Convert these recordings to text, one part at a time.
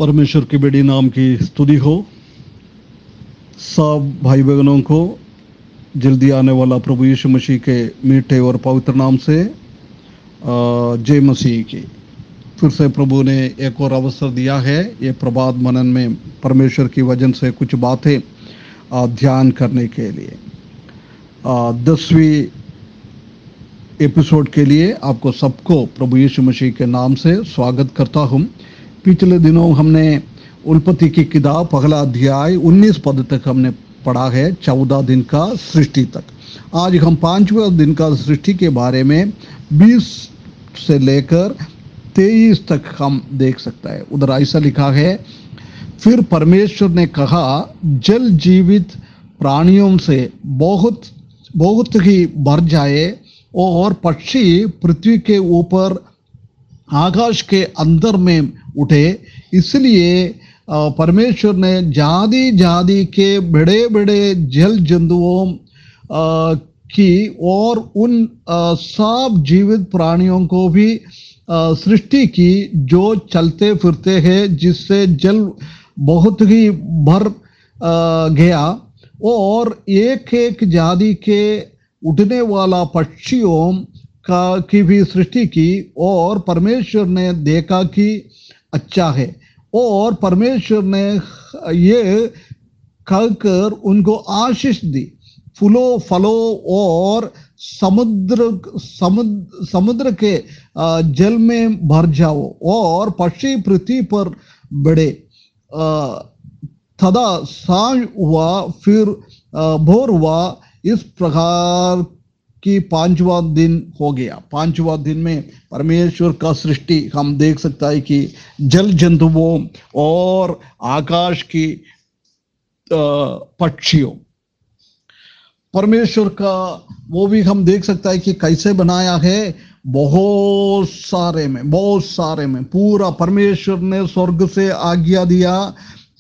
परमेश्वर के बेड़ी नाम की स्तुति हो। सब भाई बहनों को जल्दी आने वाला प्रभु यीशु मसीह के मीठे और पवित्र नाम से जय मसीह की। फिर से प्रभु ने एक और अवसर दिया है ये प्रभात मनन में परमेश्वर की वचन से कुछ बातें ध्यान करने के लिए। 10वीं एपिसोड के लिए आपको सबको प्रभु यीशु मसीह के नाम से स्वागत करता हूँ। पिछले दिनों हमने उत्पत्ति की किताब पहला अध्याय 19 पद तक हमने पढ़ा है, 14 दिन का सृष्टि तक। आज हम 5वें दिन का सृष्टि के बारे में 20 से लेकर 23 तक हम देख सकता है। उधर ऐसा लिखा है, फिर परमेश्वर ने कहा, जल जीवित प्राणियों से बहुत ही भर जाए और पक्षी पृथ्वी के ऊपर आकाश के अंदर में उठे। इसलिए परमेश्वर ने जाति जाति के बड़े बड़े जल जंतुओं की और उन सब जीवित प्राणियों को भी सृष्टि की जो चलते फिरते हैं, जिससे जल बहुत ही भर गया। और एक एक जाति के उड़ने वाला पक्षियों की भी सृष्टि की। और परमेश्वर ने देखा कि अच्छा है। और परमेश्वर ने ये कहकर उनको आशीष दी, फूलों फलों और समुद्र के जल में भर जाओ और पक्षी पृथ्वी पर बढ़े। तदा सांझ हुआ, फिर भोर हुआ। इस प्रकार की 5वां दिन हो गया। 5वां दिन में परमेश्वर का सृष्टि हम देख सकता है कि जल जंतुओं और आकाश की पक्षियों, परमेश्वर का वो भी हम देख सकता है कि कैसे बनाया है। बहुत सारे में पूरा परमेश्वर ने स्वर्ग से आज्ञा दिया।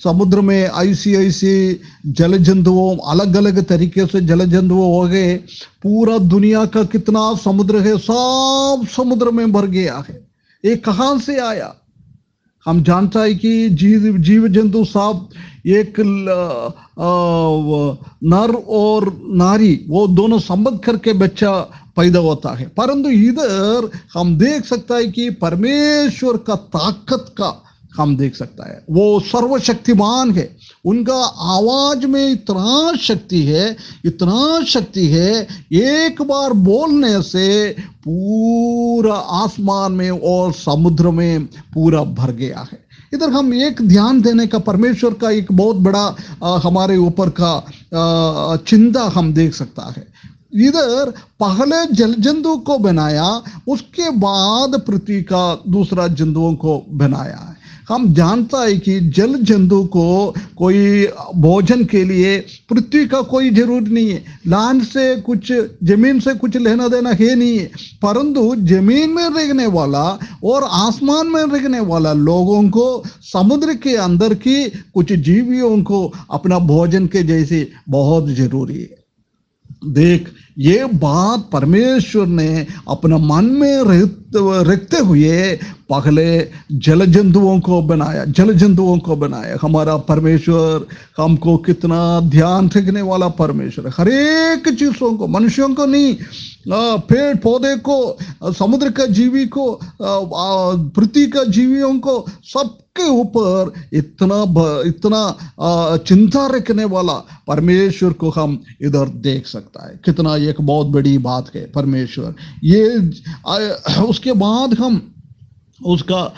समुद्र में ऐसी जल जंतुओं, अलग अलग तरीके से जल जंतुओं हो गए। पूरा दुनिया का कितना समुद्र है, सब समुद्र में भर गया है। ये कहाँ से आया? हम जानता है कि जीव जंतु सब एक नर और नारी वो दोनों संबंध करके बच्चा पैदा होता है। परंतु इधर हम देख सकता है कि परमेश्वर का ताकत का हम देख सकता है। वो सर्वशक्तिमान है। उनका आवाज में इतना शक्ति है, एक बार बोलने से पूरा आसमान में और समुद्र में पूरा भर गया है। इधर हम एक ध्यान देने का परमेश्वर का एक बहुत बड़ा हमारे ऊपर का चिंता हम देख सकता है। इधर पहले जल जंतु को बनाया, उसके बाद पृथ्वी का दूसरा जंतुओं को बनाया है। हम जानता है कि जल जंतु को कोई भोजन के लिए पृथ्वी का कोई जरूरत नहीं है। लैंड से कुछ, जमीन से कुछ लेना देना है नहीं है। परंतु जमीन में रहने वाला और आसमान में रहने वाला लोगों को, समुद्र के अंदर की कुछ जीवियों को अपना भोजन के जैसे बहुत जरूरी है। देख, ये बात परमेश्वर ने अपना मन में रखते हुए पहले जल जंतुओं को बनाया। हमारा परमेश्वर हमको कितना ध्यान रखने वाला परमेश्वर है। हर एक चीजों को, मनुष्यों को नहीं, पेड़ पौधे को, समुद्र का जीवी को, पृथ्वी का जीवियों को, सबके ऊपर इतना चिंता रखने वाला परमेश्वर को हम इधर देख सकता है। कितना एक बहुत बड़ी बात है परमेश्वर। ये उसके बाद हम उसका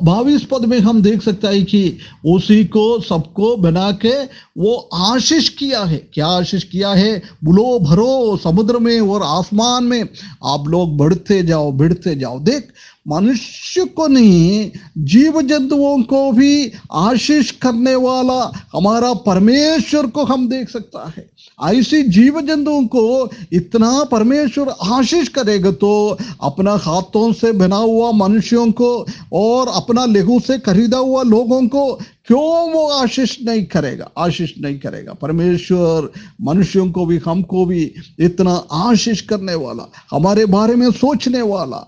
22 पद में हम देख सकता है कि उसी को सबको बना के वो आशीष किया है। क्या आशीष किया है? बुलो भरो समुद्र में और आसमान में, आप लोग बढ़ते जाओ। देख, मनुष्य को नहीं, जीव जंतुओं को भी आशीष करने वाला हमारा परमेश्वर को हम देख सकता है। ऐसी जीव जंतुओं को इतना परमेश्वर आशीष करेगा तो अपना हाथों से बना हुआ मनुष्यों को और अपना लहू से खरीदा हुआ लोगों को क्यों वो आशीष नहीं करेगा? आशीष नहीं करेगा। परमेश्वर मनुष्यों को भी, हमको भी इतना आशीष करने वाला, हमारे बारे में सोचने वाला,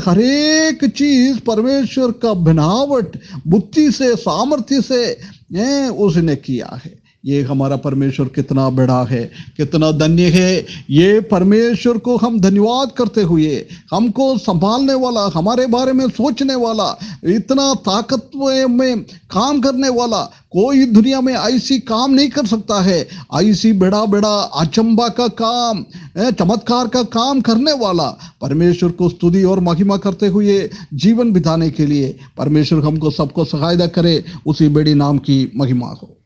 हर एक चीज परमेश्वर का बनावट बुद्धि से, सामर्थ्य से उसने किया है। ये हमारा परमेश्वर कितना बड़ा है, कितना धन्य है। ये परमेश्वर को हम धन्यवाद करते हुए, हमको संभालने वाला, हमारे बारे में सोचने वाला, इतना ताकत में काम करने वाला कोई दुनिया में ऐसी काम नहीं कर सकता है। ऐसी बड़ा बड़ा अचंबा का काम, चमत्कार का काम करने वाला परमेश्वर को स्तुति और महिमा करते हुए जीवन बिताने के लिए परमेश्वर हमको सबको सहायता करे। उसी बड़ी नाम की महिमा हो।